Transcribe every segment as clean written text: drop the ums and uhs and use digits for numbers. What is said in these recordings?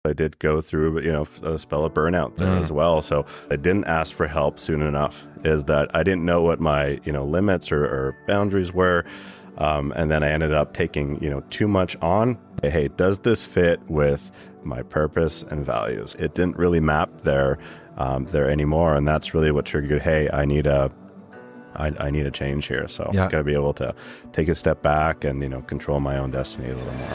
I did go through, a spell of burnout there as well. So I didn't ask for help soon enough, is that I didn't know what my, limits or boundaries were. And then I ended up taking, too much on. Hey, does this fit with my purpose and values? It didn't really map there anymore. And that's really what triggered, hey, I need a change here. So I've got to be able to take a step back and, control my own destiny a little more.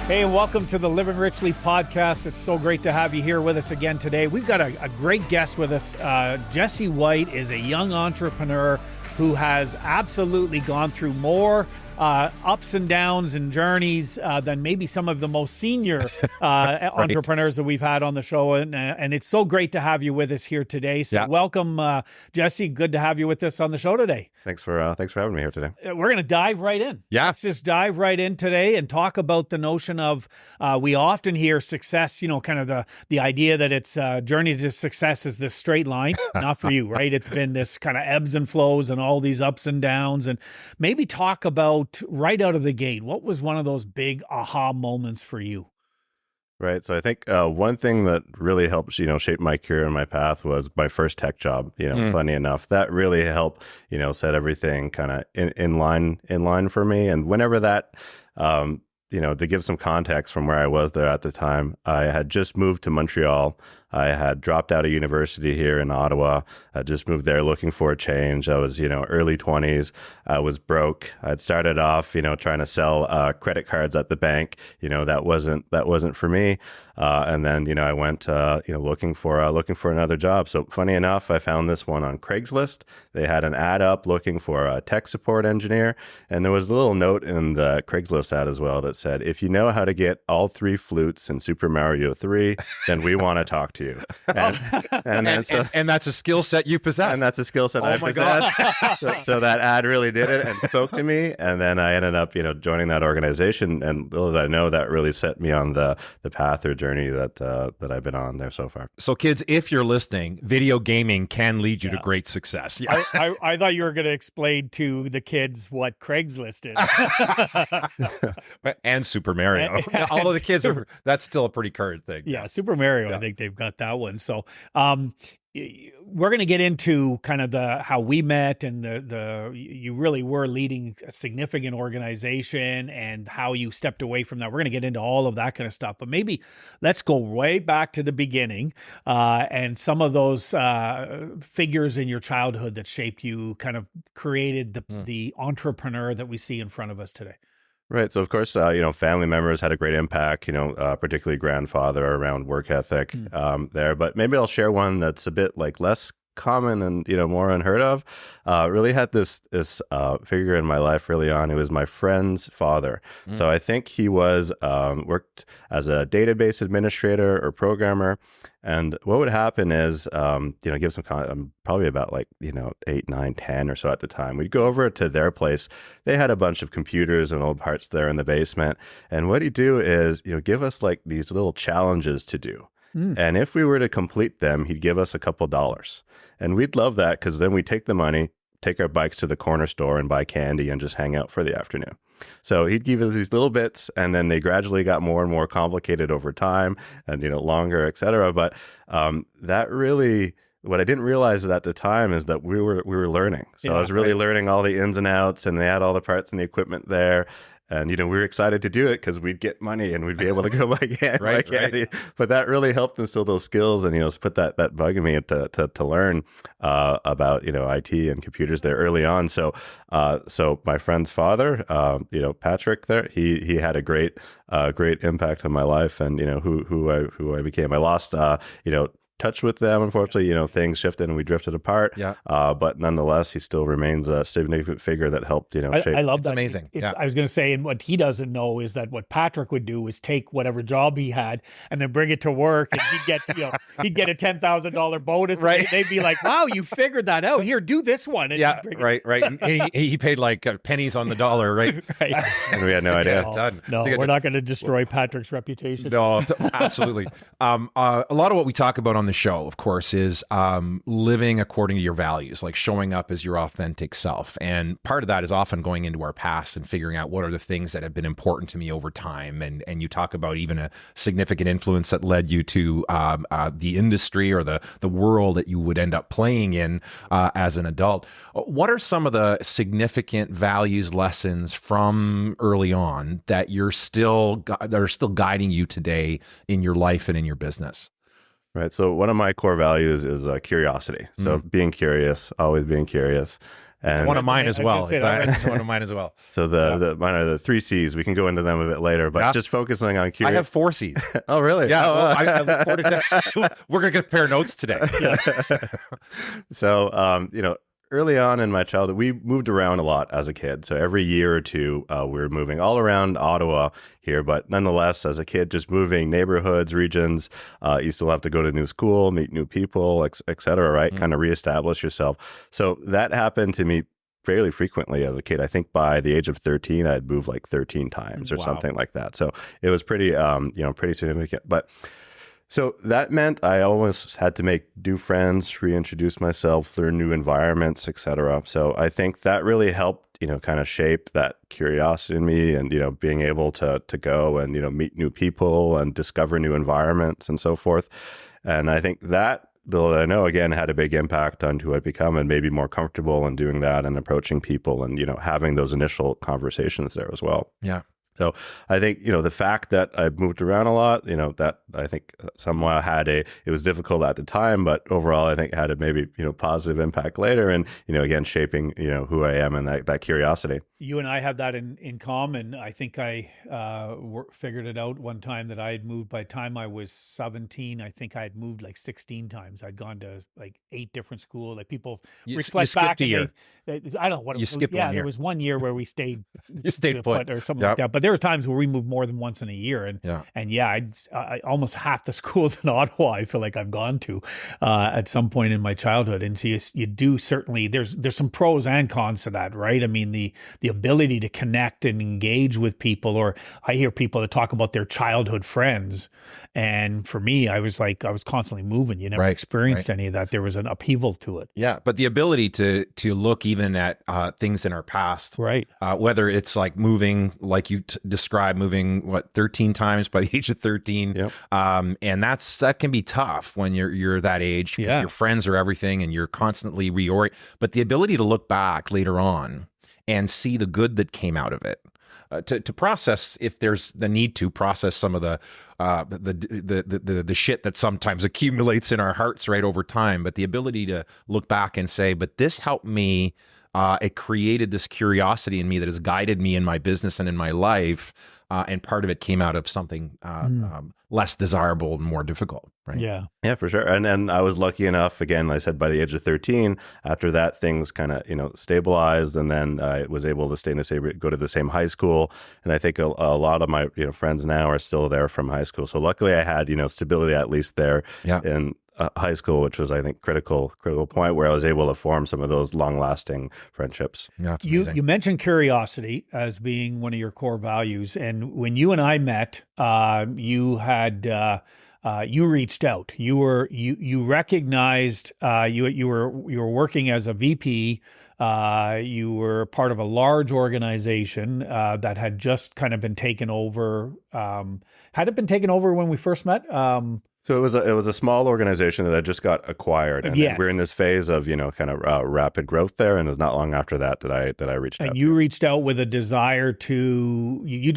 Hey, and welcome to the Living Richly podcast. It's so great to have you here with us again today. We've got a great guest with us. Jesse White is a young entrepreneur who has absolutely gone through more ups and downs and journeys than maybe some of the most senior entrepreneurs that we've had on the show. And it's so great to have you with us here today. So welcome, Jesse. Good to have you with us on the show today. Thanks for having me here today. We're going to dive right in. Yeah. Let's just dive right in today and talk about the notion of, we often hear success, kind of the idea that it's journey to success is this straight line. Not for you, right? It's been this kind of ebbs and flows and all these ups and downs. And maybe talk about right out of the gate, what was one of those big aha moments for you? Right. So I think one thing that really helped, shape my career and my path was my first tech job, funny enough. That really helped, set everything kind of in line for me. And whenever that, to give some context from where I was there at the time, I had just moved to Montreal. I had dropped out of university here in Ottawa. I just moved there looking for a change. I was, early 20s. I was broke. I'd started off, trying to sell credit cards at the bank. That wasn't for me. And then, I went, looking for another job. So funny enough, I found this one on Craigslist. They had an ad up looking for a tech support engineer. And there was a little note in the Craigslist ad as well that said, if you know how to get all three flutes in Super Mario 3, then we want to talk to you. And that's a skill set you possess. And that's a skill set I possess. So that ad really did it and spoke to me. And then I ended up, joining that organization. And little did I know that really set me on the path or journey that I've been on there so far. So kids, if you're listening, video gaming can lead you to great success. Yeah. I thought you were going to explain to the kids what Craigslist is. And Super Mario. Although the kids that's still a pretty current thing. Yeah, Super Mario, I think they've got that one. So we're going to get into kind of how we met and you really were leading a significant organization and how you stepped away from that. We're going to get into all of that kind of stuff, but maybe let's go way back to the beginning and some of those figures in your childhood that shaped you, kind of created the entrepreneur that we see in front of us today. Right. So, of course, family members had a great impact, particularly grandfather around work ethic there. But maybe I'll share one that's a bit less common and, more unheard of. Really had this figure in my life early on. It was my friend's father. So I think he was worked as a database administrator or programmer. And what would happen is, give some probably about 8, 9, 10 or so at the time. We'd go over to their place. They had a bunch of computers and old parts there in the basement. And what he'd do is, give us these little challenges to do. And if we were to complete them, he'd give us a couple dollars. And we'd love that because then we'd take the money, take our bikes to the corner store and buy candy and just hang out for the afternoon. So he'd give us these little bits, and then they gradually got more and more complicated over time and, longer, et cetera. But that really, what I didn't realize at the time is that we were learning. So I was really learning all the ins and outs, and they had all the parts and the equipment there. And, we were excited to do it because we'd get money and we'd be able to go buy candy. Right. But that really helped instill those skills and, put that bug in me to learn about, IT and computers there early on. So my friend's father, Patrick there, he had a great impact on my life and, who I became. I lost, touch with them. Unfortunately, things shifted and we drifted apart. Yeah. But nonetheless, he still remains a significant figure that helped, shape. I love that. It's amazing. I was going to say, and what he doesn't know is that what Patrick would do is take whatever job he had and then bring it to work, and he'd get, he'd get a $10,000 bonus. Right. They'd be like, "Wow, you figured that out. Here, do this one." And right. And he paid pennies on the dollar, right? Right. And we had no idea. No, we're not going to destroy Patrick's reputation. No, absolutely. A lot of what we talk about on the the show, of course, is living according to your values, like showing up as your authentic self. And part of that is often going into our past and figuring out what are the things that have been important to me over time. And you talk about even a significant influence that led you to the industry or the world that you would end up playing in as an adult. What are some of the significant values lessons from early on that are still guiding you today in your life and in your business? Right. So one of my core values is curiosity. So being curious, always being curious. And it's one of mine as well. It's one of mine as well. So mine are the 3 C's. We can go into them a bit later, but just focusing on curiosity. I have 4 C's. Oh, really? Yeah. Well, I look forward to that. We're going to compare notes today. Yeah. So, early on in my childhood, we moved around a lot as a kid. So every year or two, we were moving all around Ottawa here. But nonetheless, as a kid, just moving neighborhoods, regions, you still have to go to new school, meet new people, et cetera, right? Kind of reestablish yourself. So that happened to me fairly frequently as a kid. I think by the age of 13, I'd moved like 13 times or something like that. So it was pretty, pretty significant. But so that meant I almost had to make new friends, reintroduce myself, learn new environments, etc. So I think that really helped, kind of shape that curiosity in me and, being able to go and, meet new people and discover new environments and so forth. And I think that, though I know, again, had a big impact on who I'd become and maybe more comfortable in doing that and approaching people and, having those initial conversations there as well. Yeah. So I think, the fact that I moved around a lot, that I think somehow it was difficult at the time, but overall I think had a maybe, positive impact later and, again, shaping, who I am and that curiosity. You and I have that in common. I think I figured it out one time that I had moved by the time I was 17. I think I had moved like 16 times. I'd gone to like 8 different schools. Like people reflect back. A year. I don't know what you skipped 1 year. There was 1 year where we stayed. You stayed put or something like that. But there were times where we moved more than once in a year, and I almost half the schools in Ottawa I feel like I've gone to at some point in my childhood. And so you do certainly there's some pros and cons to that, right? I mean the ability to connect and engage with people, or I hear people that talk about their childhood friends, and for me I was constantly moving. You never experienced any of that. There was an upheaval to it. Yeah, but the ability to look even at things in our past, right? Whether it's like moving, like you described, moving 13 times by the age of 13, and that can be tough when you're that age because your friends are everything and you're constantly reorient. But the ability to look back later on and see the good that came out of it, to process, if there's the need to process some of the shit that sometimes accumulates in our hearts right over time, but the ability to look back and say, but this helped me. It created this curiosity in me that has guided me in my business and in my life, and part of it came out of something less desirable and more difficult, right? Yeah, for sure. And I was lucky enough, again, like I said, by the age of 13, after that, things kind of, stabilized, and then I was able to go to the same high school. And I think a lot of my, friends now are still there from high school. So luckily I had, stability at least there in high school, which was, I think, critical point where I was able to form some of those long-lasting friendships. Yeah, that's amazing. You mentioned curiosity as being one of your core values, and when you and I met, you reached out. You recognized you were working as a VP. You were part of a large organization that had just kind of been taken over. Had it been taken over when we first met? So it was a small organization that had just got acquired, and we're in this phase of kind of rapid growth there. And it was not long after that I reached out. And you reached out with a desire to you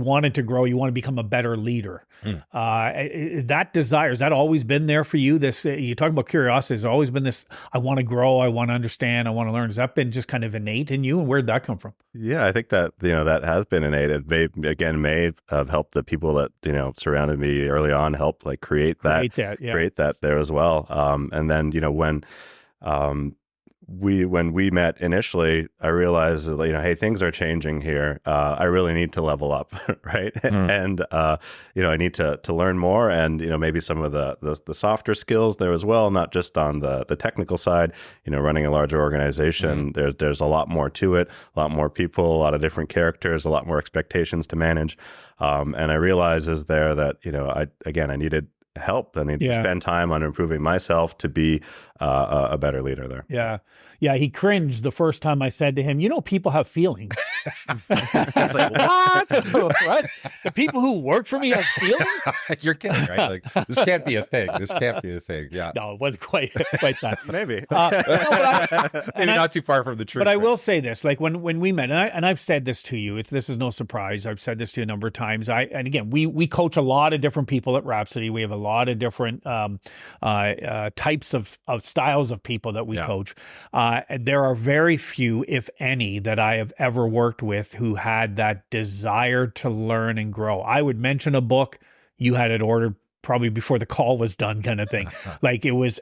wanted to grow. You want to become a better leader. That desire, has that always been there for you? This you talk about curiosity. Has always been this. I want to grow. I want to understand. I want to learn. Has that been just kind of innate in you? And where'd that come from? Yeah, I think that that has been innate. It may have helped the people that surrounded me early on help create that there as well. And then when we met initially, I realized that, hey, things are changing here. I really need to level up, right? And I need to learn more, and maybe some of the softer skills there as well, not just on the technical side. Running a larger organization, there's a lot more to it, a lot more people, a lot of different characters, a lot more expectations to manage. And I realized that I needed help. I need to spend time on improving myself to be a better leader there. Yeah. Yeah. He cringed the first time I said to him, people have feelings. I was like, what? What? The people who work for me have feelings? You're kidding, right? Like, this can't be a thing. This can't be a thing. Yeah. No, it wasn't quite that. Maybe. Maybe not too far from the truth. But I will say this, like when we met, and I've said this to you, this is no surprise. I've said this to you a number of times. And again, we coach a lot of different people at Rhapsody. We have a lot of different types of styles of people that we coach. There are very few, if any, that I have ever worked with who had that desire to learn and grow. I would mention a book, you had it ordered probably before the call was done, kind of thing. Like it was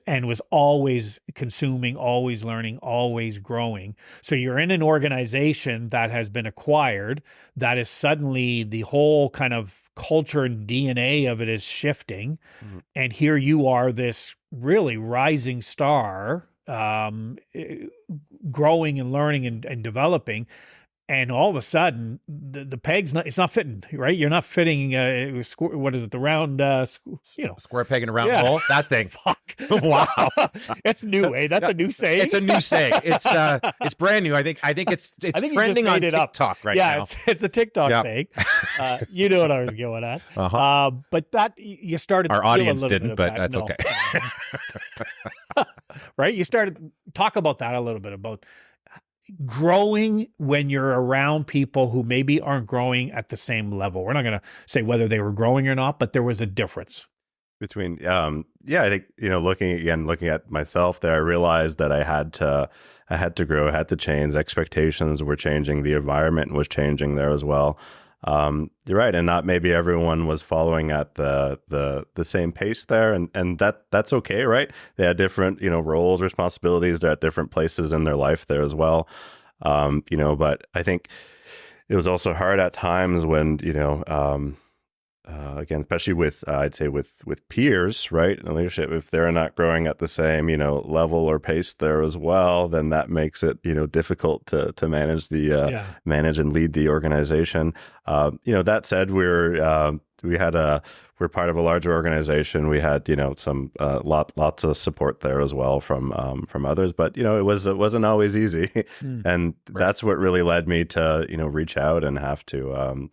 always consuming, always learning, always growing. So you're in an organization that has been acquired, that is suddenly the whole kind of culture and DNA of it is shifting. Mm-hmm. And here you are, this really rising star, growing and learning and developing. And all of a sudden, the peg's it's not fitting, right? You're not fitting, what is it, the round, square peg in a round hole? That thing. Fuck. Wow. It's new, eh? That's a new saying. It's a new saying. It's brand new. I think it's trending on TikTok right now. Yeah, it's a TikTok saying. You know what I was going at. Uh-huh. But that, you started Our to feel audience a little didn't, bit but of that's okay. Right? You started talk about that a little bit, about growing when you're around people who maybe aren't growing at the same level. We're not going to say whether they were growing or not, but there was a difference between, I think, looking at myself there, I realized that I had to grow, I had to change. Expectations were changing. The environment was changing there as well. You're right. And not maybe everyone was following at the same pace there. And that's okay, right? They had different, roles, responsibilities. They're at different places in their life there as well. But I think it was also hard at times when, again, especially with, I'd say with peers, right? In leadership, if they're not growing at the same, level or pace there as well, then that makes it, difficult to manage manage and lead the organization. That said, we're part of a larger organization. We had, some lots of support there as well from others, but it wasn't always easy, and that's what really led me to reach out and have to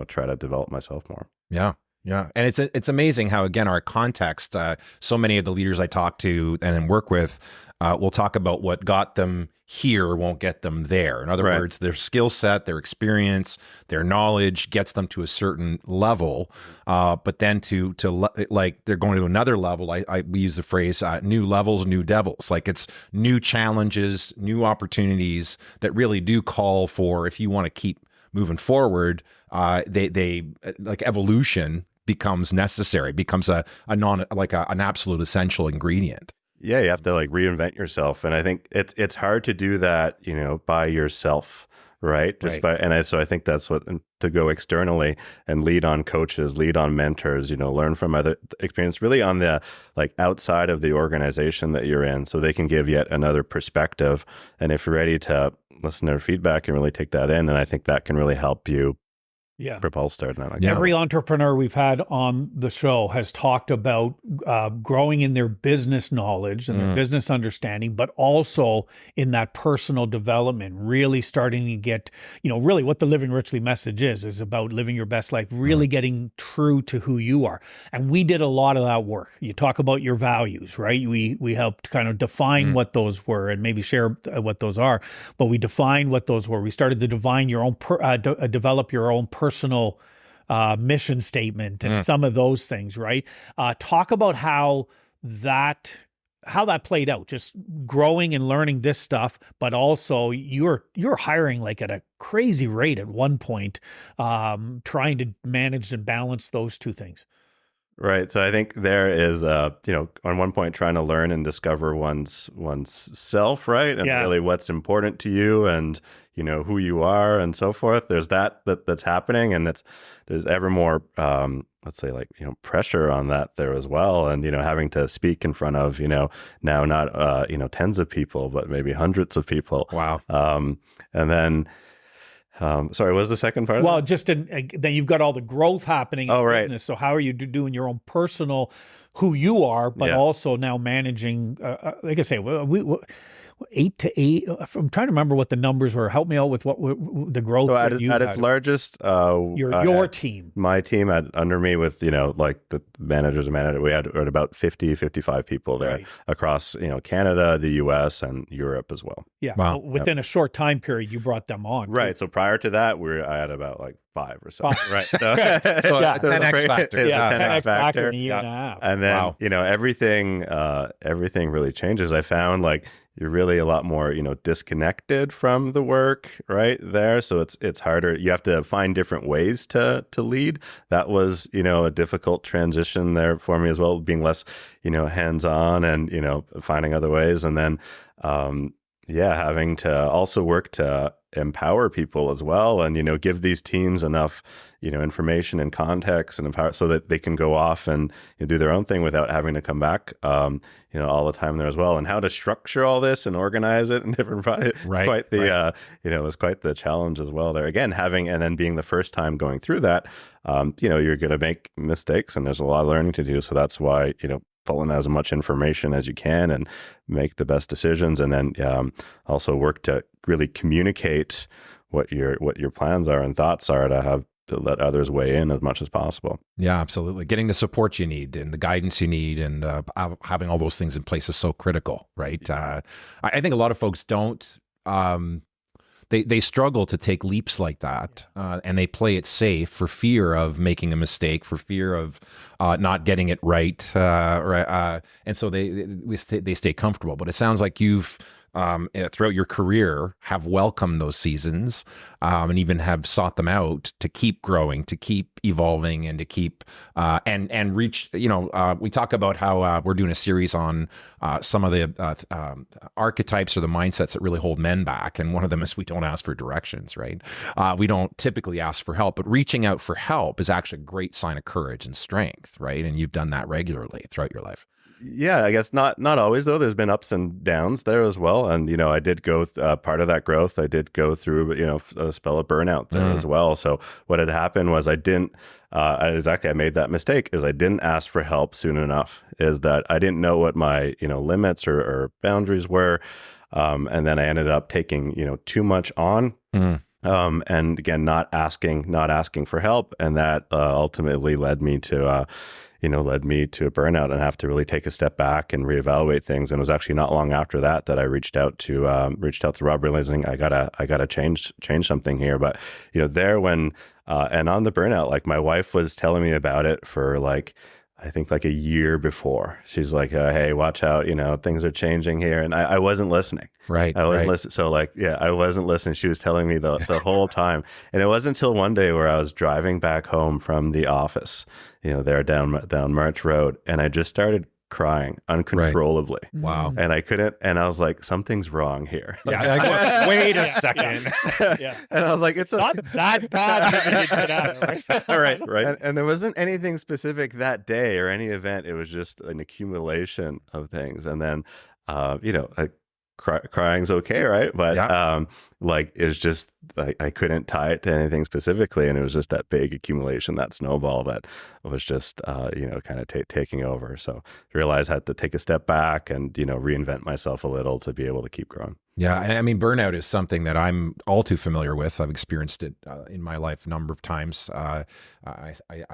try to develop myself more. Yeah. Yeah. And it's amazing how, again, our context, so many of the leaders I talk to and work with will talk about what got them here won't get them there. In other words, their skill set, their experience, their knowledge gets them to a certain level. But then to like they're going to another level. We use the phrase new levels, new devils. Like it's new challenges, new opportunities that really do call for, if you want to keep moving forward, they like evolution becomes necessary, becomes an absolute essential ingredient. Yeah, you have to like reinvent yourself, and I think it's hard to do that, by yourself, right? So I think that's what, to go externally and lead on coaches, lead on mentors, learn from other experience, really on the like outside of the organization that you're in, so they can give yet another perspective. And if you're ready to listen to their feedback and really take that in, and I think that can really help you propulse there. Every entrepreneur we've had on the show has talked about growing in their business knowledge and their business understanding, but also in that personal development, really starting to get, really what the Living Richly message is about living your best life, really getting true to who you are. And we did a lot of that work. You talk about your values, right? We helped kind of define what those were and maybe share what those are, but we defined what those were. We started to define your own, develop your own personal mission statement and some of those things, right? Talk about how that played out, just growing and learning this stuff, but also you're hiring like at a crazy rate at one point, trying to manage and balance those two things. Right. So I think there is, on one point, trying to learn and discover one's self, right? And really what's important to you and, who you are and so forth. There's that's happening, and there's ever more, let's say like, pressure on that there as well. And, having to speak in front of, now not, tens of people, but maybe hundreds of people. Wow. And then Sorry, what was the second part? Well, of then you've got all the growth happening in right. business. So how are you doing your own personal, who you are, but also now managing, like I say, we 8 to 8. I'm trying to remember what the numbers were. Help me out with what the growth So that you at had. its largest, Your team. My team had under me with, like the managers and manager, we had about 50, 55 people there across, Canada, the US, and Europe as well. Yeah. Wow. Within a short time period, you brought them on. Right. So prior to that, I had about like 5 or so. Right. So, so 10X factor. Yeah. 10X factor in a year and a half. And then, everything really changes. I found like you're really a lot more, disconnected from the work right there. So it's harder. You have to find different ways to lead. That was, a difficult transition there for me as well, being less, hands-on and, finding other ways. And then, having to also work to empower people as well and, give these teams enough, information and context and empower so that they can go off and do their own thing without having to come back, all the time there as well. And how to structure all this and organize it in different projects. Quite the, it was quite the challenge as well there. Again, and then being the first time going through that, you're going to make mistakes and there's a lot of learning to do. So that's why, pull in as much information as you can and make the best decisions, and then also work to really communicate what your plans are and thoughts are to let others weigh in as much as possible. Yeah, absolutely. Getting the support you need and the guidance you need and having all those things in place is so critical, right? I think a lot of folks don't. They struggle to take leaps like that, and they play it safe for fear of making a mistake, for fear of not getting it right, and so they stay comfortable. But it sounds like you've throughout your career have welcomed those seasons and even have sought them out to keep growing, to keep evolving, and to keep and reach. We talk about how we're doing a series on some of the archetypes or the mindsets that really hold men back, and one of them is we don't ask for directions, right? We don't typically ask for help, but reaching out for help is actually a great sign of courage and strength, right? And you've done that regularly throughout your life. Yeah, I guess not always though. There's been ups and downs there as well, and I did go part of that growth. I did go through a spell of burnout there as well. So what had happened was I didn't I made that mistake is I didn't ask for help soon enough. Is that I didn't know what my limits or boundaries were, and then I ended up taking too much on. And again, not asking for help, and that ultimately led me to a burnout and have to really take a step back and reevaluate things. And it was actually not long after that I reached out to Rob, realizing I gotta change something here. But there when and on the burnout, like my wife was telling me about it for I think a year before. She's like, hey, watch out, things are changing here. And I wasn't listening. Right. I wasn't listening. So I wasn't listening. She was telling me the whole time. And it wasn't until one day where I was driving back home from the office, there down March Road. And I just started crying uncontrollably. Right. Wow. And I couldn't, and I was like, something's wrong here. Yeah. Wait a second. Yeah. And I was like, it's not that bad. Right. And there wasn't anything specific that day or any event. It was just an accumulation of things. And then, crying's okay, right? But it's just I couldn't tie it to anything specifically, and it was just that big accumulation, that snowball that was just kind of taking over. So I realized I had to take a step back and reinvent myself a little to be able to keep growing. Yeah, I mean, burnout is something that I'm all too familiar with. I've experienced it in my life a number of times. I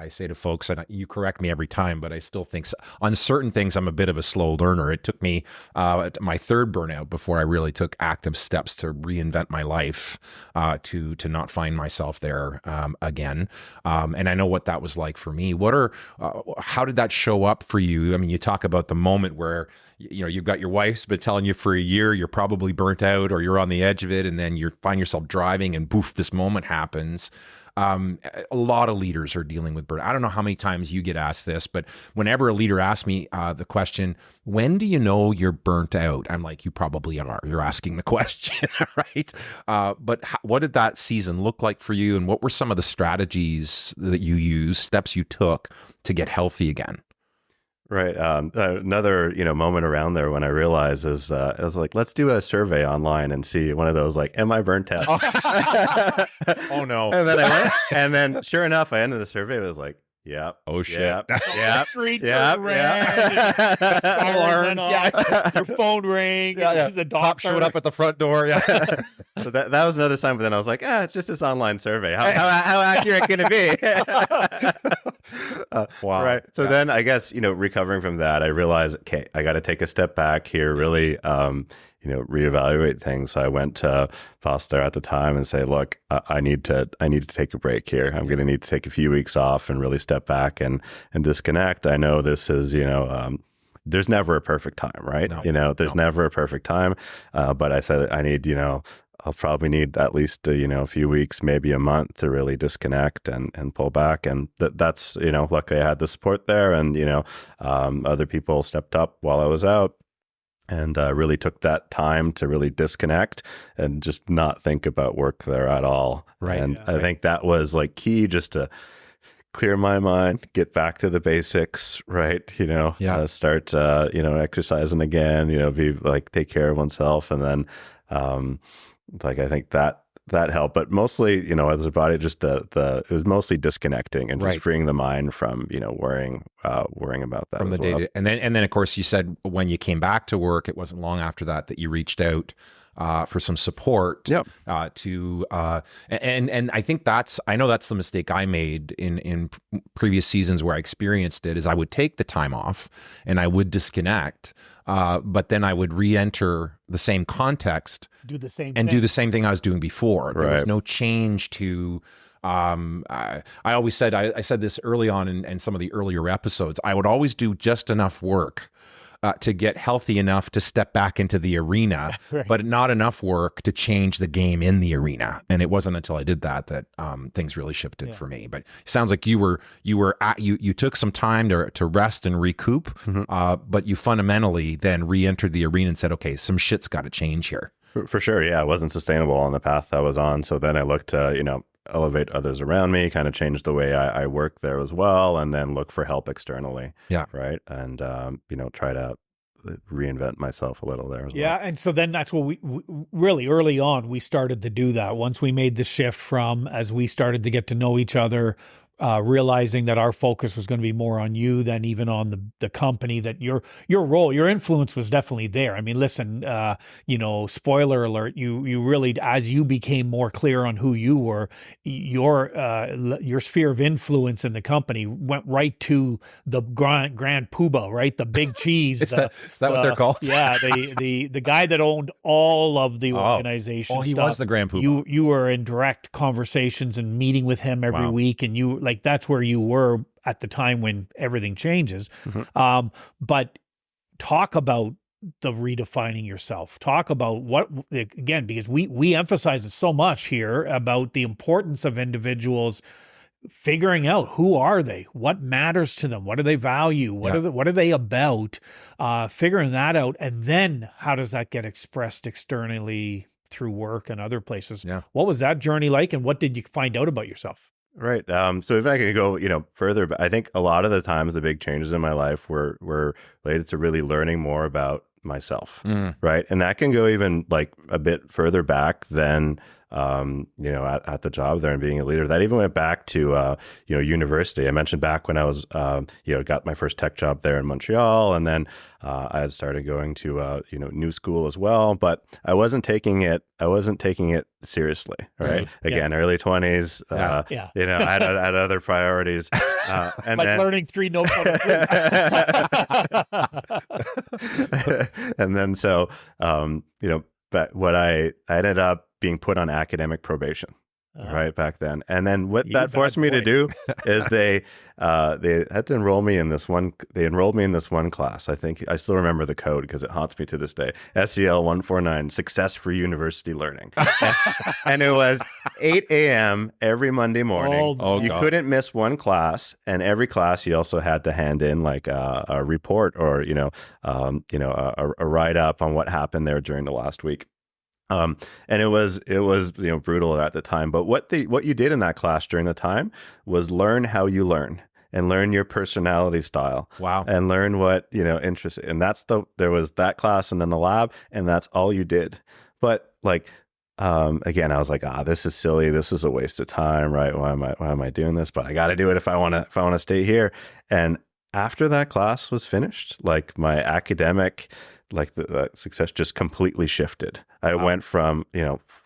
say to folks, and you correct me every time, but I still think on certain things I'm a bit of a slow learner. It took me my third burnout before I really took active steps to reinvent my life, to not find myself there again. And I know what that was like for me. How did that show up for you? I mean, you talk about the moment where you've got your wife's been telling you for a year you're probably burnt out or you're on the edge of it, and then you find yourself driving and boof, this moment happens. A lot of leaders are dealing with burnout. I don't know how many times you get asked this, but whenever a leader asks me the question, when do you know you're burnt out? I'm like, you probably are. You're asking the question, right? But what did that season look like for you? And what were some of the strategies that you used, steps you took to get healthy again? Right. Another, moment around there when I realized is I was like, let's do a survey online and see one of those like, am I burnt out? Oh no. And then I went, and then sure enough, I ended the survey. It was like, yep. Oh shit. Yep. Screen Yep. turned red, Alarms, yeah. Your phone rang. The Cop doctor showed up at the front door. Yeah. So that was another sign. But then I was like, it's just this online survey. How accurate can it be? Wow. Right. So then I guess, recovering from that, I realized, okay, I got to take a step back here, really, reevaluate things. So I went to Foster at the time and say, look, I need to take a break here. I'm going to need to take a few weeks off and really step back and disconnect. I know this is, there's never a perfect time, right? No. There's never a perfect time. But I said, I need, I'll probably need at least, a few weeks, maybe a month to really disconnect and pull back. And that's, luckily I had the support there, and, other people stepped up while I was out and really took that time to really disconnect and just not think about work there at all. Right. And I think that was like key, just to clear my mind, get back to the basics, right? Start, exercising again, be like, take care of oneself. And then, I think that helped, but mostly, as a body, just it was mostly disconnecting and just freeing the mind from, worrying about that from the well. day. And then of course you said when you came back to work, it wasn't long after that you reached out for some support. Yep. And I think I know that's the mistake I made in previous seasons where I experienced it, is I would take the time off and I would disconnect, but then I would re-enter the same context, do the same thing I was doing before. There was no change to. I always said, I said this early on in some of the earlier episodes, I would always do just enough work to get healthy enough to step back into the arena, but not enough work to change the game in the arena. And it wasn't until I did that things really shifted for me. But it sounds like you took some time to rest and recoup, but you fundamentally then re-entered the arena and said, okay, some shit's got to change here. For sure. Yeah. It wasn't sustainable on the path I was on. So then I looked to, elevate others around me, kind of change the way I work there as well, and then look for help externally. Yeah. Right. And, try to reinvent myself a little there as well. Yeah. And so then that's what we really early on, we started to do that. Once we made the shift from, as we started to get to know each other, realizing that our focus was going to be more on you than even on the company, that your role, your influence was definitely there. I mean, listen, spoiler alert, you really, as you became more clear on who you were, your sphere of influence in the company went right to the grand poobah, right? The big cheese. Is that what they're called? Yeah. The guy that owned all of the organization. Oh, he was the grand poobah. You were in direct conversations and meeting with him every week, and you that's where you were at the time when everything changes. But talk about the redefining yourself. Talk about what, again, because we emphasize it so much here about the importance of individuals figuring out who are they, what matters to them, what do they value, what are they about, figuring that out, and then how does that get expressed externally through work and other places. What was that journey like, and what did you find out about yourself? Right. So if I could go, further, but I think a lot of the times the big changes in my life were related to really learning more about myself. Right. And that can go even like a bit further back than, at the job there and being a leader. That even went back to, university. I mentioned back when I was, got my first tech job there in Montreal, and then I had started going to, new school as well, but I wasn't taking it seriously. Right. Again, early 20s, I had other priorities. And like then, learning 3 notes on a 3. And then so, but what I ended up being put on academic probation, right back then. And then what that forced me to do is they had to enroll me in this one. They enrolled me in this one class. I think I still remember the code because it haunts me to this day. SEL 149, Success for University Learning. And it was 8 a.m. every Monday morning. You couldn't miss one class, and every class you also had to hand in like a report or a write up on what happened there during the last week. And it was brutal at the time. But what you did in that class during the time was learn how you learn. and learn your personality style. Wow. And learn what, interests. And there was that class and then the lab, and that's all you did. But like, again, I was like, this is silly. This is a waste of time, right? Why am I doing this? But I got to do it if I want to stay here. And after that class was finished, like my academic, like the success just completely shifted. I went from,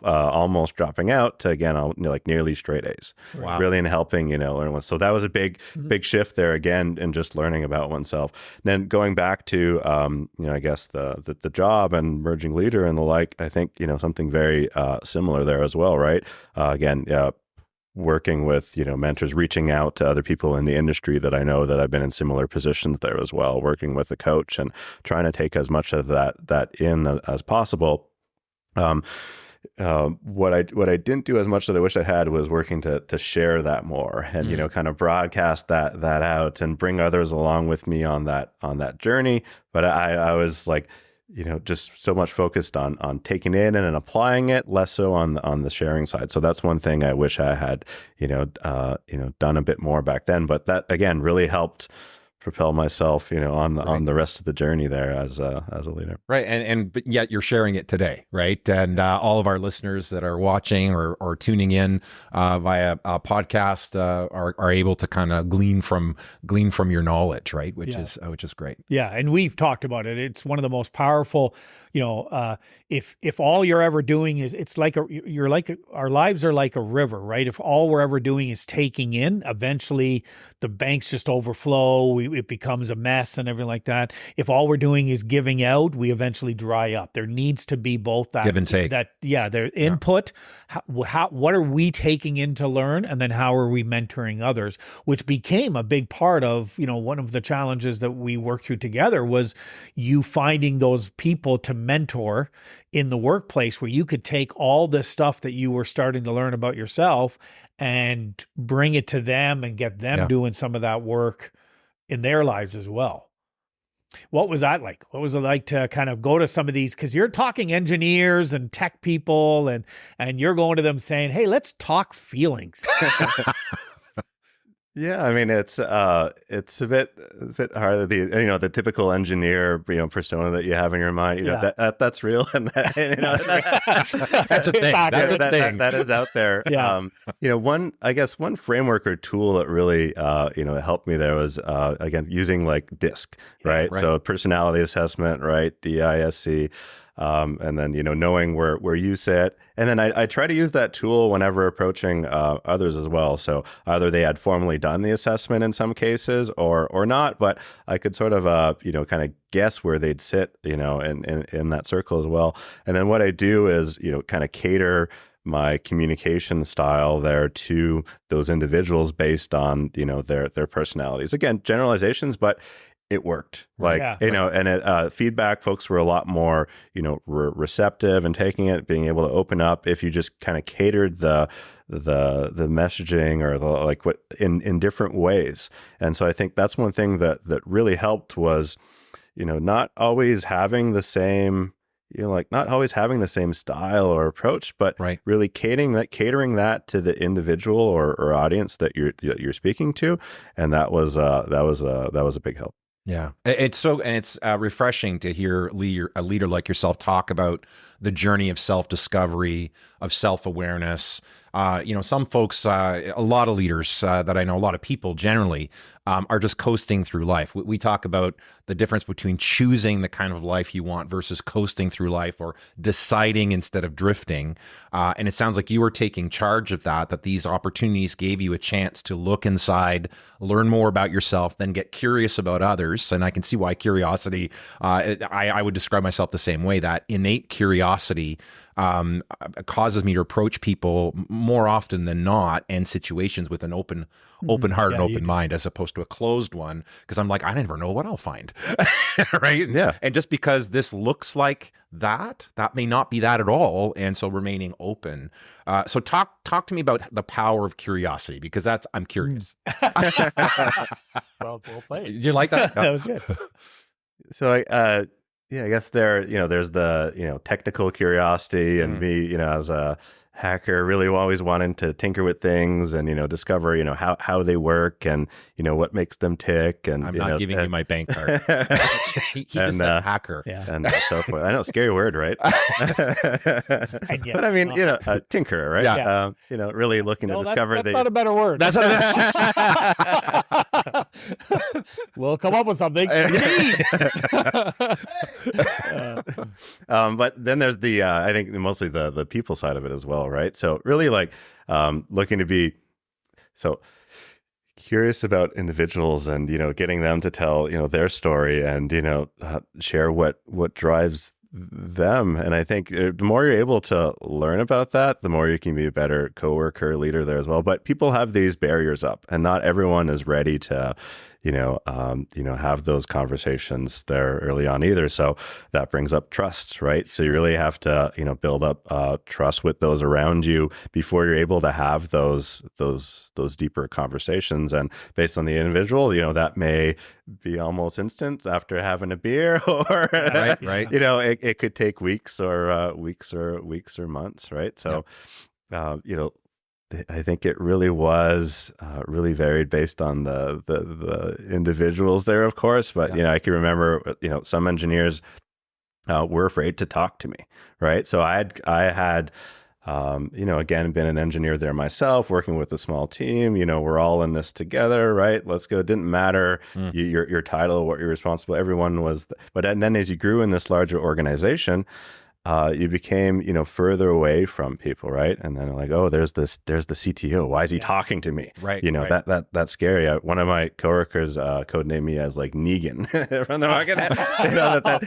almost dropping out to, again, like nearly straight A's. Wow. Really in helping, learn one. So that was a big shift there again, in just learning about oneself. Then going back to, I guess the job and merging leader and the like, I think, something very similar there as well, right? Again, working with, mentors, reaching out to other people in the industry that I know that I've been in similar positions there as well, working with a coach and trying to take as much of that in as possible. What I didn't do as much that I wish I had was working to share that more and, kind of broadcast that out and bring others along with me on that journey. But I was like, just so much focused on taking in and applying it, less so on the sharing side. So that's one thing I wish I had, done a bit more back then. But that again really helped propel myself, on the rest of the journey there as a leader. Right. But yet you're sharing it today, right? And all of our listeners that are watching or tuning in via a podcast are able to kind of glean from your knowledge, right? Which is great. Yeah. And we've talked about it. It's one of the most powerful, if all you're ever doing is, it's like our lives are like a river, right? If all we're ever doing is taking in, eventually the banks just overflow. It becomes a mess and everything like that. If all we're doing is giving out, we eventually dry up. There needs to be both that give and take. Their input. What are we taking in to learn, and then how are we mentoring others? Which became a big part of one of the challenges that we worked through together was you finding those people to mentor in the workplace, where you could take all this stuff that you were starting to learn about yourself and bring it to them and get them doing some of that work in their lives as well. What was that like? What was it like to kind of go to some of these, because you're talking engineers and tech people and you're going to them saying, hey, let's talk feelings. Yeah, I mean it's a bit hard. The typical engineer persona that you have in your mind, that's real, and that's a thing. That's a thing that is out there. Yeah. One framework or tool that really helped me there was again using like DISC, right? Right. So personality assessment, right? DISC. And then, knowing where you sit. And then I try to use that tool whenever approaching others as well. So either they had formally done the assessment in some cases or not, but I could sort of, kind of guess where they'd sit, in that circle as well. And then what I do is, kind of cater my communication style there to those individuals based on, their personalities. Again, generalizations, but it worked. And feedback, folks were a lot more, receptive and taking it, being able to open up if you just kind of catered the messaging or what in different ways. And so I think that's one thing that really helped was, not always having the same, not always having the same style or approach, but really catering that to the individual or audience that you're speaking to. And that was a big help. Yeah, it's refreshing to hear a leader like yourself talk about the journey of self-discovery, of self-awareness. Some folks, a lot of leaders that I know, a lot of people generally are just coasting through life. We talk about the difference between choosing the kind of life you want versus coasting through life or deciding instead of drifting. And it sounds like you were taking charge of that these opportunities gave you a chance to look inside, learn more about yourself, then get curious about others. And I can see why curiosity, I would describe myself the same way, that innate curiosity causes me to approach people more often than not and situations with an open heart and open mind, as opposed to a closed one, because I'm like, I never know what I'll find. Right? Yeah. And just because this looks like that may not be that at all. And so remaining open. So talk to me about the power of curiosity, because I'm curious. Well played. Did you like that? That was good. So I guess there's the technical curiosity and me as a hacker, really always wanting to tinker with things and, discover, how they work and, what makes them tick. And I'm not giving you my bank card. He just said hacker. Yeah. And so forth. I know, scary word, right? And yet, But I mean, a tinkerer, right? Yeah. Really looking to discover that's not a better word. That's We'll come up with something. But then there's the I think mostly the people side of it as well, right? So really like looking to be so curious about individuals and getting them to tell their story and share what drives them. And I think the more you're able to learn about that, the more you can be a better coworker, leader there as well. But people have these barriers up, and not everyone is ready to have those conversations there early on either. So that brings up trust, right? So you really have to, build up trust with those around you before you're able to have those deeper conversations. And based on the individual, that may be almost instant after having a beer, or right. It could take weeks or months, right? So, I think it really was really varied based on the individuals there, of course. But I can remember some engineers were afraid to talk to me, right? So I had again been an engineer there myself, working with a small team. We're all in this together, right? Let's go. It didn't matter your title, what you're responsible. Everyone was. But then as you grew in this larger organization, you became, further away from people, right? And then like, oh, there's the CTO. Why is he talking to me? Right. That's scary. One of my coworkers codenamed me as like Negan from the market.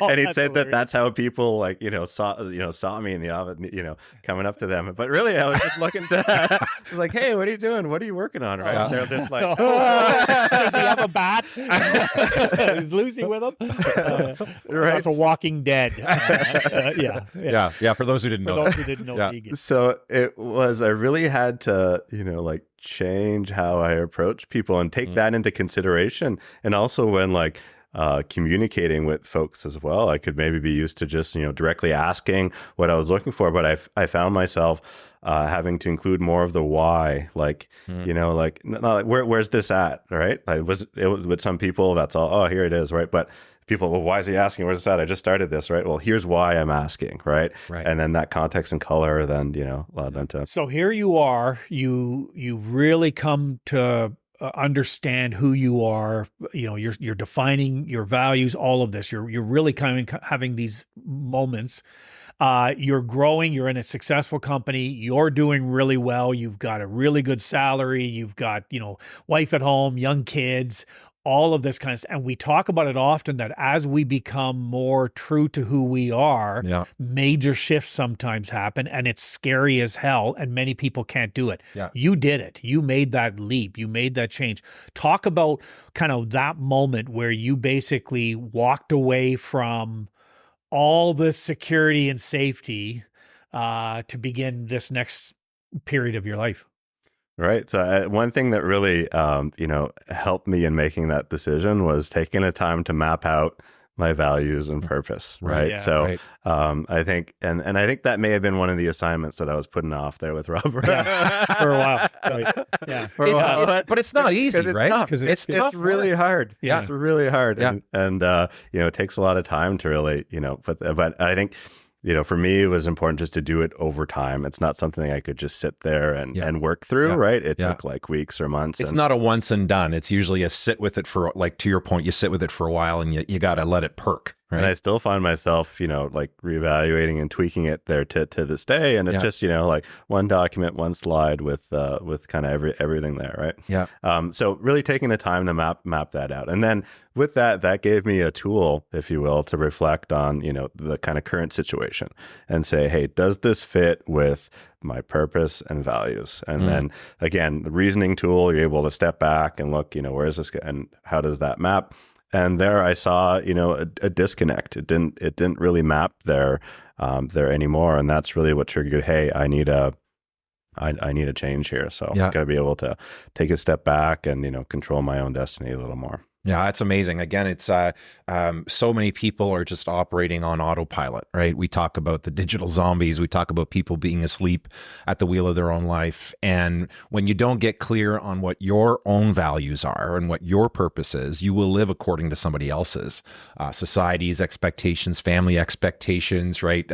And he'd say that's how people like, saw me in the office, coming up to them. But really, I was just looking to, I was like, hey, what are you doing? What are you working on? Right? And they're just like, does he have a bat? Is Lucy with him? Right. That's a Walking Dead. Yeah. For those who didn't know, Negan. So it was, I really had to, change how I approach people and take that into consideration. And also when like, communicating with folks as well, I could maybe be used to just, directly asking what I was looking for. But I found myself having to include more of the why, like, like, not like, where's this at? Right. Like with some people, that's all, oh, here it is. Right. But people, well, why is he asking? Where's this at? I just started this, right? Well, here's why I'm asking, right? And then that context and color, then, allowed them to. So here you are, you've really come to understand who you are, you're defining your values, all of this. You're really having these moments. You're growing, you're in a successful company, you're doing really well, you've got a really good salary, you've got, wife at home, young kids, all of this kind of stuff. And we talk about it often that as we become more true to who we are, major shifts sometimes happen, and it's scary as hell, and many people can't do it. Yeah. You did it. You made that leap. You made that change. Talk about kind of that moment where you basically walked away from all the security and safety to begin this next period of your life. Right. So one thing that really, helped me in making that decision was taking the time to map out my values and purpose. Right. Yeah, so I think, and I think that may have been one of the assignments that I was putting off there with Robert for a while. Right. Yeah. For a while. But it's not easy, right? Because it's really hard. Yeah. It's really hard. Yeah. And it takes a lot of time to really, but I think, for me, it was important just to do it over time. It's not something I could just sit there and work through, right? It took like weeks or months. It's not a once and done. It's usually a sit with it for, like, to your point, you sit with it for a while and you got to let it perk. Right. And I still find myself, like reevaluating and tweaking it there to this day. And it's just, like one document, one slide with kind of everything there. Right. Yeah. So really taking the time to map that out. And then with that gave me a tool, if you will, to reflect on, the kind of current situation and say, hey, does this fit with my purpose and values? And then again, the reasoning tool, you're able to step back and look, where is this and how does that map? And there I saw, a disconnect. It didn't really map there anymore. And that's really what triggered, hey, I need a change here. So I've got to be able to take a step back and, control my own destiny a little more. Yeah, that's amazing. Again, it's so many people are just operating on autopilot, right? We talk about the digital zombies. We talk about people being asleep at the wheel of their own life. And when you don't get clear on what your own values are and what your purpose is, you will live according to somebody else's, society's expectations, family expectations, right?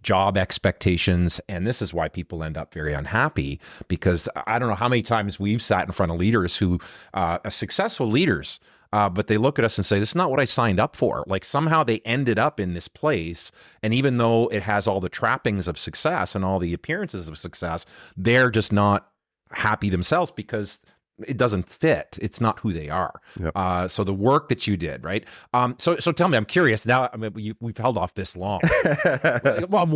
Job expectations. And this is why people end up very unhappy, because I don't know how many times we've sat in front of leaders who are successful leaders, but they look at us and say, this is not what I signed up for. Like somehow they ended up in this place. And even though it has all the trappings of success and all the appearances of success, they're just not happy themselves because it doesn't fit. It's not who they are. Yep. So the work that you did, right? So tell me, I'm curious now. I mean, we've held off this long. Well,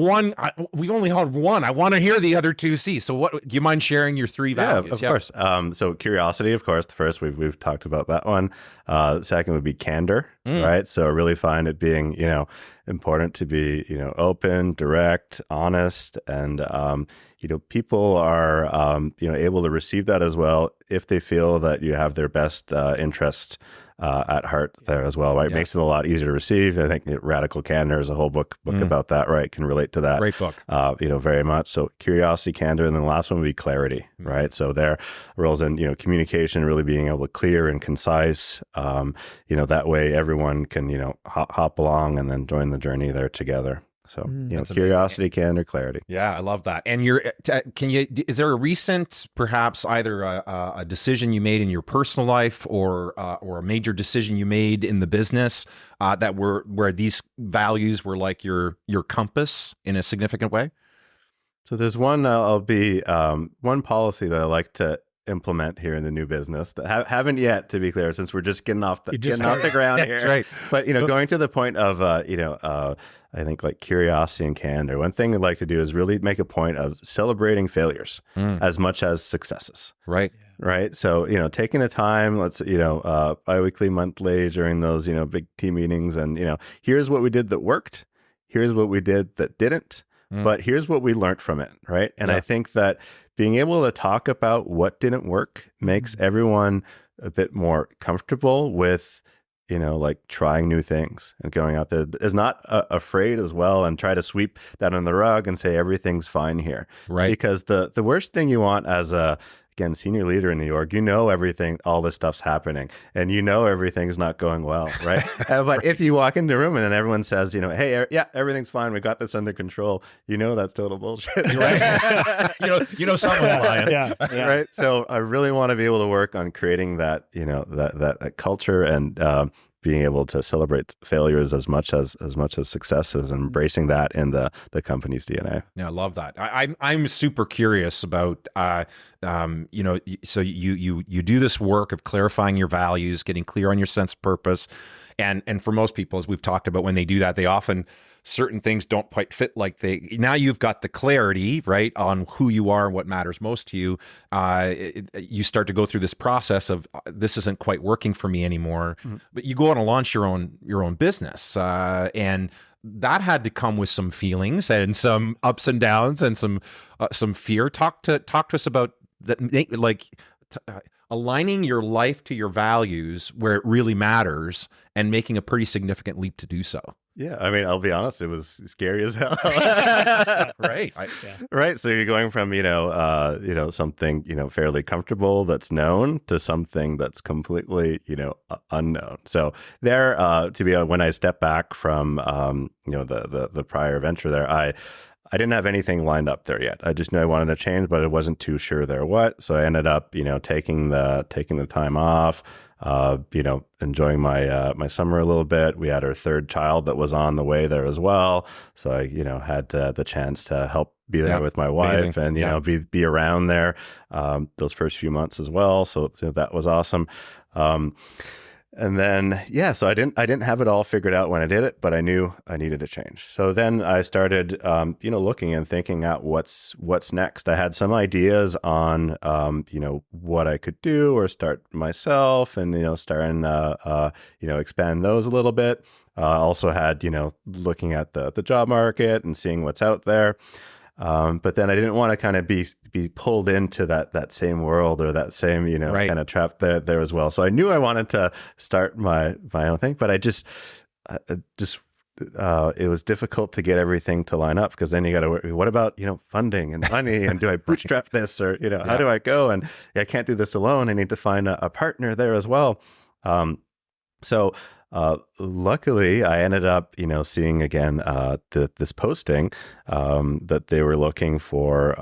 we've only held one. I want to hear the other two C's. So do you mind sharing your three values? Yeah, of course. So curiosity, of course, the first we've talked about that one. The second would be candor, right? So I really find it being, important to be, open, direct, honest, and, people are, able to receive that as well if they feel that you have their best interest at heart there as well, right? It makes it a lot easier to receive. I think Radical Candor is a whole book about that, right? Can relate to that. Great book. Very much. So curiosity, candor, and then the last one would be clarity, right? So there rolls in, communication, really being able to clear and concise, that way everyone can, hop along and then join the journey there together. So, curiosity, amazing. Candor, clarity. Yeah, I love that. And is there a recent, perhaps either a decision you made in your personal life or a major decision you made in the business where these values were like your compass in a significant way? So there's one, one policy that I like to implement here in the new business that haven't yet, to be clear, since we're just getting off the ground here. That's right. But going to the point of I think like curiosity and candor. One thing I'd like to do is really make a point of celebrating failures as much as successes. Right. Right. So, taking the time, let's, bi-weekly, monthly during those, big team meetings and, here's what we did that worked. Here's what we did that didn't. But here's what we learned from it. Right. And I think that being able to talk about what didn't work makes everyone a bit more comfortable with, like trying new things and going out there, is not afraid as well and try to sweep that on the rug and say everything's fine here. Right. Because the worst thing you want as again, senior leader in the org, everything, all this stuff's happening and everything's not going well, right? But if you walk into a room and then everyone says, hey, everything's fine, we got this under control, that's total bullshit. Right? Someone's lying. Yeah. Right? So I really want to be able to work on creating that, that culture and being able to celebrate failures as much as successes and embracing that in the company's DNA. Yeah, I love that. I'm super curious about, so you do this work of clarifying your values, getting clear on your sense of purpose. And for most people, as we've talked about, when they do that, they often, certain things don't quite fit now you've got the clarity, right, on who you are and what matters most to you. You start to go through this process of this isn't quite working for me anymore, but you go on and launch your own business. And that had to come with some feelings and some ups and downs and some fear. Talk to us about that, aligning your life to your values where it really matters and making a pretty significant leap to do so. Yeah, I mean, I'll be honest, it was scary as hell. Right. Right. So you're going from, something, fairly comfortable that's known to something that's completely, unknown. So there, when I step back from, the prior venture there, I didn't have anything lined up there yet. I just knew I wanted to change, but I wasn't too sure there what. So I ended up, taking the time off, enjoying my my summer a little bit. We had our third child that was on the way there as well. So I, had the chance to help be there with my wife and, be around there those first few months as well. So that was awesome. And then, so I didn't have it all figured out when I did it, but I knew I needed to change. So then I started, looking and thinking out what's next. I had some ideas on, what I could do or start myself and, starting, expand those a little bit. Also had, looking at the job market and seeing what's out there. But then I didn't want to kind of be pulled into that same world or that same, kind of trap there as well. So I knew I wanted to start my own thing, but it was difficult to get everything to line up, because then you got to worry, what about, funding and money, and do I bootstrap this, or, how do I go? And I can't do this alone. I need to find a partner there as well. So luckily, I ended up, seeing again this posting that they were looking for,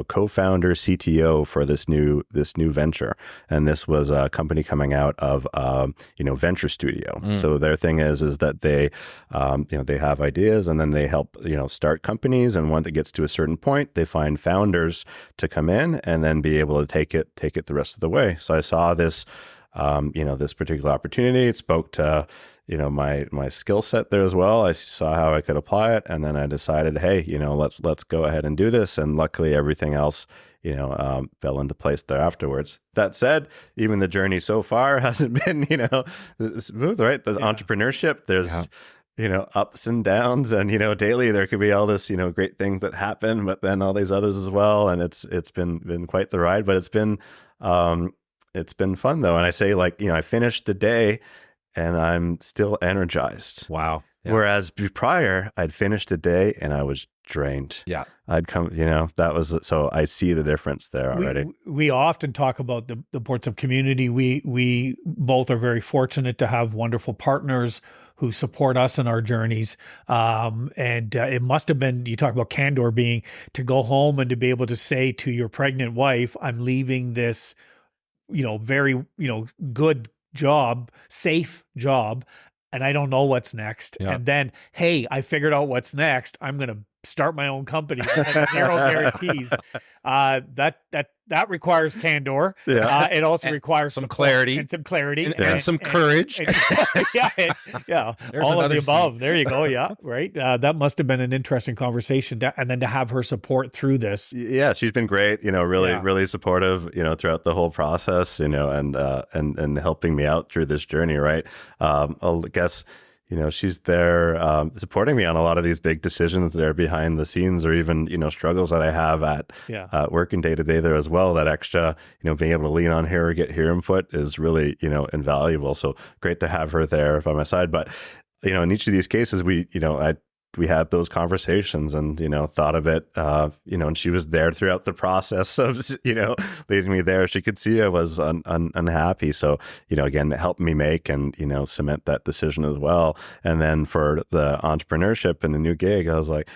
co-founder, CTO for this new venture, and this was a company coming out of venture studio. So their thing is that they they have ideas, and then they help start companies, and once it gets to a certain point, they find founders to come in and then be able to take it the rest of the way. So I saw this. This particular opportunity, it spoke to, my skill set there as well. I saw how I could apply it, and then I decided, hey, let's go ahead and do this. And luckily, everything else, fell into place there afterwards. That said, even the journey so far hasn't been, smooth, right? The entrepreneurship, there's ups and downs, and daily there could be all this great things that happen, but then all these others as well. And it's been quite the ride, but it's been fun though. And I say, I finished the day and I'm still energized. Wow. Yeah. Whereas prior, I'd finished the day and I was drained. Yeah. I'd come, that was, so I see the difference there already. We often talk about the importance of community. We both are very fortunate to have wonderful partners who support us in our journeys. And it must have been, you talk about candor, being to go home and to be able to say to your pregnant wife, I'm leaving this very, good job, safe job, and I don't know what's next. Yeah. And then, hey, I figured out what's next. I'm going to start my own company. Zero guarantees. That requires candor. Yeah. It also requires some clarity and some clarity and some courage. Yeah. All of the above. There you go. Yeah. Right. That must have been an interesting conversation. And then to have her support through this. Yeah. She's been great, really supportive, throughout the whole process, and helping me out through this journey. Right. I guess, she's there supporting me on a lot of these big decisions that are behind the scenes, or even, struggles that I have at working day to day there as well. That extra, being able to lean on her or get her input is really, invaluable. So great to have her there by my side. But, in each of these cases, we had those conversations and, thought of it, and she was there throughout the process of, leading me there. She could see I was unhappy. So, again, it helped me make and, cement that decision as well. And then for the entrepreneurship and the new gig, I was like,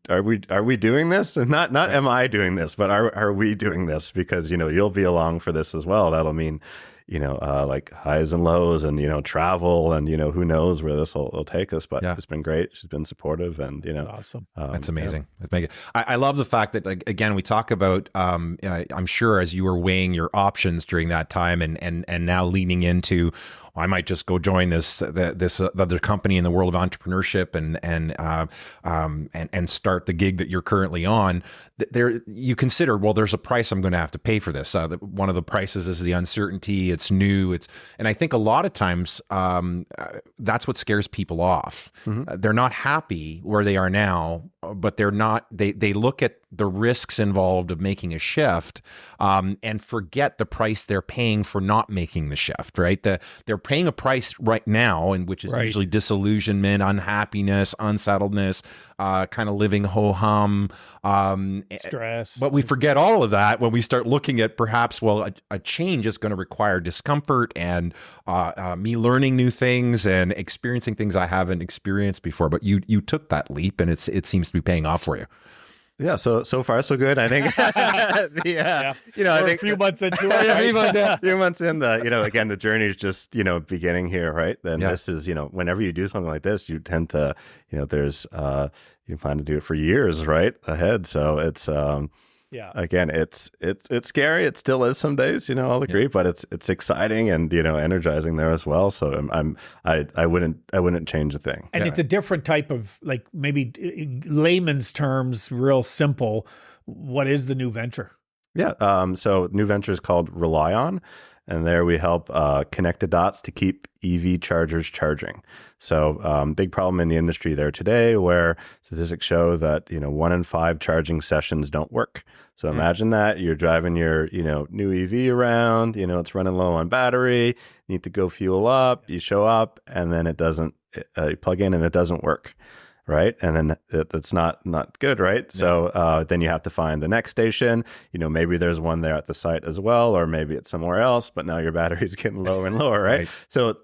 are we doing this? And not am I doing this, but are we doing this? Because, you'll be along for this as well. That'll mean, like highs and lows and, travel and, who knows where this will take us, but it's been great. She's been supportive and, awesome. That's amazing. Yeah. I love the fact that, like, again, we talk about, I'm sure as you were weighing your options during that time and now leaning into, I might just go join this other company in the world of entrepreneurship and start the gig that you're currently on. There, you consider, well, there's a price I'm going to have to pay for this. One of the prices is the uncertainty. It's new. And I think a lot of times that's what scares people off. Mm-hmm. They're not happy where they are now, but they're not. They look at the risks involved of making a shift and forget the price they're paying for not making the shift. Right? They're paying a price right now, and which is usually disillusionment, unhappiness, unsettledness, kind of living ho-hum, stress. But we forget all of that when we start looking at perhaps, well, a change is going to require discomfort and me learning new things and experiencing things I haven't experienced before. But you took that leap, and it seems to be paying off for you. Yeah, so far so good. I think. I think a few months into it. A few months in, again, the journey is just beginning here, right? Then this is whenever you do something like this, you tend to there's you plan to do it for years, right, ahead. So it's again, it's scary. It still is some days, I'll agree, but it's exciting and energizing there as well. So I wouldn't change a thing. And it's a different type of, like, maybe layman's terms, real simple. What is the new venture? Yeah. So new venture is called Rely On, and there we help connect the dots to keep EV chargers charging. So big problem in the industry there today, where statistics show that 1 in 5 charging sessions don't work. So imagine that you're driving your new EV around, it's running low on battery, you need to go fuel up, you show up, and then it doesn't. You plug in and it doesn't work. Right. And then that's not good. Right. Yeah. So then you have to find the next station. Maybe there's one there at the site as well, or maybe it's somewhere else, but now your battery's getting lower and lower. Right. So,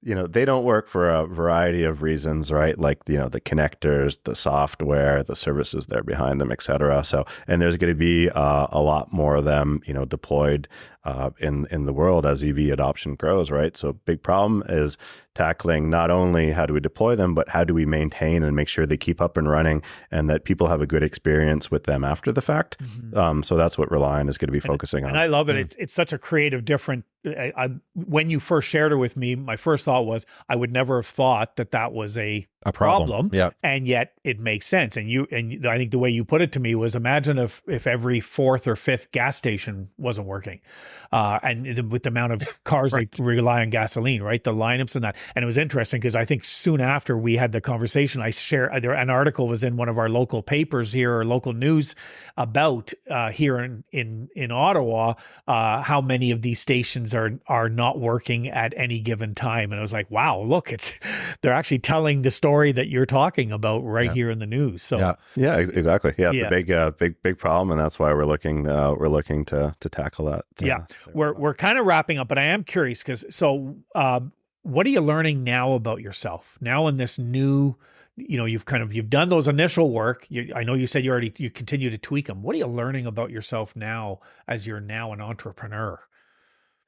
they don't work for a variety of reasons, right? Like, the connectors, the software, the services there behind them, et cetera. So, and there's going to be a lot more of them, deployed in the world as EV adoption grows, right? So big problem is tackling not only how do we deploy them, but how do we maintain and make sure they keep up and running and that people have a good experience with them after the fact. So that's what Rely On is going to be focusing on. And I love it. It's such a creative, different. When you first shared it with me, my first thought was I would never have thought that was a problem. Yeah. And yet it makes sense. And I think the way you put it to me was, imagine if every 4th or 5th gas station wasn't working. And with the amount of cars that rely on gasoline, right? The lineups and that. And it was interesting because I think soon after we had the conversation, I shared an article was in one of our local papers here, or local news, about here in Ottawa, how many of these stations are not working at any given time. And I was like, wow, look, they're actually telling the story that you're talking about here in the news. So yeah, exactly. Yeah, it's a big problem, and that's why we're looking to tackle that. We're kind of wrapping up, but I am curious because what are you learning now about yourself now in this new? You've done those initial work. I know you said you continue to tweak them. What are you learning about yourself now as you're now an entrepreneur?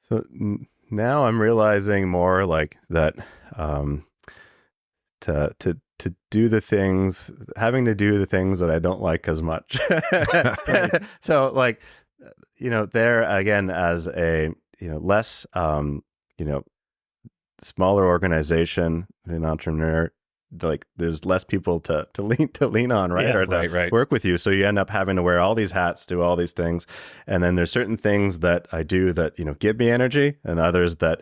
So now I'm realizing more like that to do the things, having to do the things that I don't like as much. So like, there again, as a, less, smaller organization, an entrepreneur, like there's less people to lean on, right? Or to work with you. So you end up having to wear all these hats, do all these things. And then there's certain things that I do that, give me energy, and others that,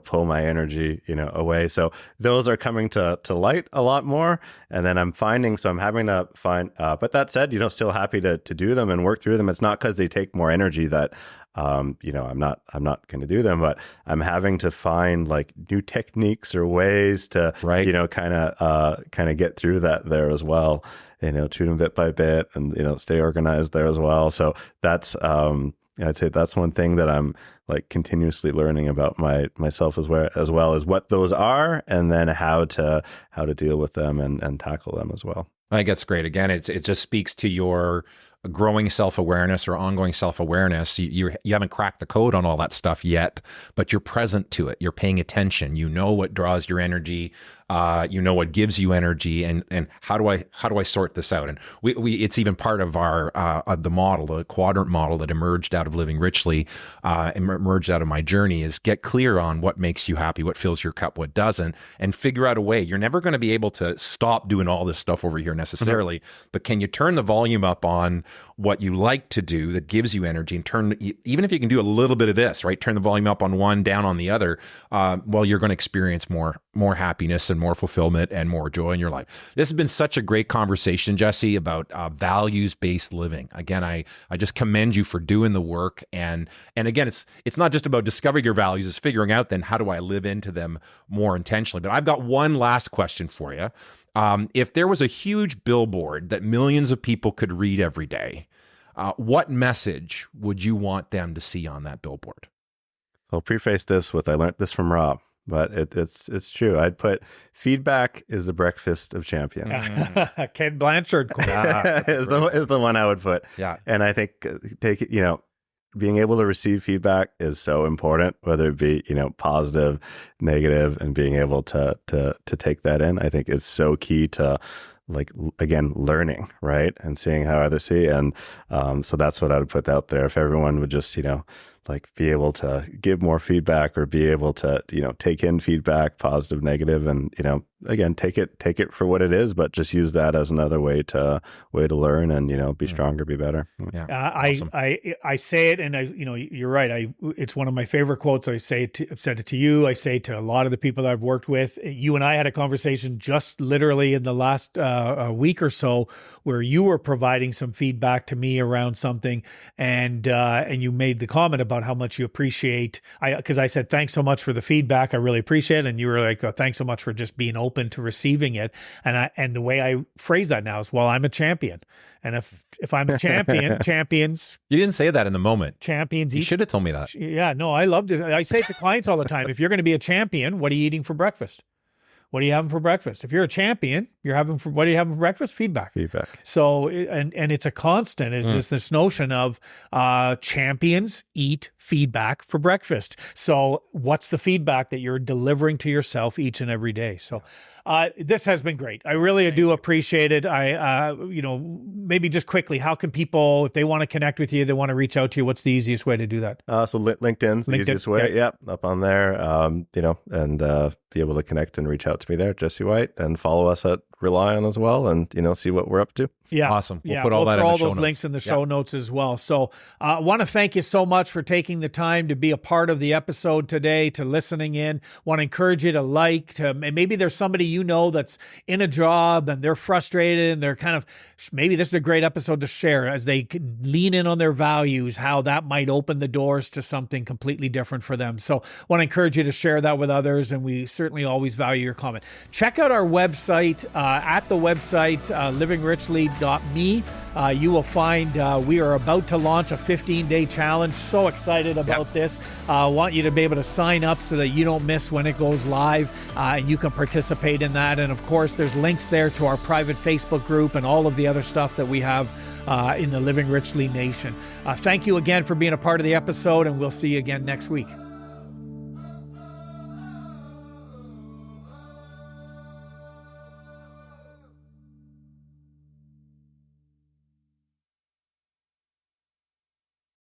pull my energy, away. So those are coming to light a lot more. And then I'm having to find, but that said, still happy to do them and work through them. It's not because they take more energy that I'm not going to do them, but I'm having to find like new techniques or ways to, kind of get through that there as well, treat them bit by bit and, stay organized there as well. So that's, I'd say that's one thing that I'm like continuously learning about myself as well as what those are, and then how to deal with them and tackle them as well. I think that's great. Again, it just speaks to your growing self-awareness or ongoing self-awareness. You haven't cracked the code on all that stuff yet, but you're present to it. You're paying attention. You know what draws your energy. You know what gives you energy, and how do I sort this out? And we it's even part of our the model, the quadrant model that emerged out of Living Richly, emerged out of my journey, is get clear on what makes you happy, what fills your cup, what doesn't, and figure out a way. You're never going to be able to stop doing all this stuff over here necessarily, but can you turn the volume up on what you like to do that gives you energy, and even if you can do a little bit of this, right? Turn the volume up on one, down on the other. Well, you're going to experience more happiness and more fulfillment and more joy in your life. This has been such a great conversation, Jesse, about values-based living. Again, I just commend you for doing the work. And again, it's not just about discovering your values, it's figuring out then how do I live into them more intentionally. But I've got one last question for you. If there was a huge billboard that millions of people could read every day, what message would you want them to see on that billboard? I'll preface this with, I learned this from Rob, but it's true. I'd put, feedback is the breakfast of champions. Ken Blanchard is the one I would put. Yeah. And I think being able to receive feedback is so important, whether it be, positive, negative, and being able to take that in, I think is so key to, like, again, learning, right? And seeing how others see. And so that's what I would put out there. If everyone would just, like be able to give more feedback, or be able to, take in feedback, positive, negative, and, again, take it for what it is, but just use that as another way to learn and, be stronger, be better. Yeah. Awesome. I say it, and you're right. It's one of my favorite quotes. I've said it to you. I say it to a lot of the people that I've worked with. You and I had a conversation just literally in the last week or so, where you were providing some feedback to me around something, and you made the comment about how much you appreciate. Because I said, thanks so much for the feedback. I really appreciate it. And you were like, oh, thanks so much for just being open to receiving it. And the way I phrase that now is, well, I'm a champion. And if I'm a champion, champions. You didn't say that in the moment. Champions. You should have told me that. Yeah, no, I loved it. I say it to clients all the time. If you're going to be a champion, what are you eating for breakfast? What are you having for breakfast? If you're a champion, what are you having for breakfast? Feedback. So, and it's a constant, is this notion of champions eat feedback for breakfast. So what's the feedback that you're delivering to yourself each and every day? So this has been great. I really do appreciate it. Maybe just quickly, how can people, if they want to connect with you, they want to reach out to you, what's the easiest way to do that? So LinkedIn's the easiest way. Yeah, up on there, and be able to connect and reach out to me there, Jesse White, and follow us at Rely On as well, and see what we're up to. Yeah, awesome. We'll put all that in the show notes. All those links in the show notes as well. So I want to thank you so much for taking the time to be a part of the episode today, to listening in. Want to encourage you to maybe there's somebody that's in a job and they're frustrated and they're maybe this is a great episode to share as they lean in on their values, how that might open the doors to something completely different for them. So want to encourage you to share that with others, and we certainly always value your comment. Check out our website. At the website, livingrichley.me. You will find we are about to launch a 15-day challenge. So excited about this. Want you to be able to sign up so that you don't miss when it goes live, and you can participate in that. And of course, there's links there to our private Facebook group and all of the other stuff that we have in the Living Richly Nation. Thank you again for being a part of the episode, and we'll see you again next week.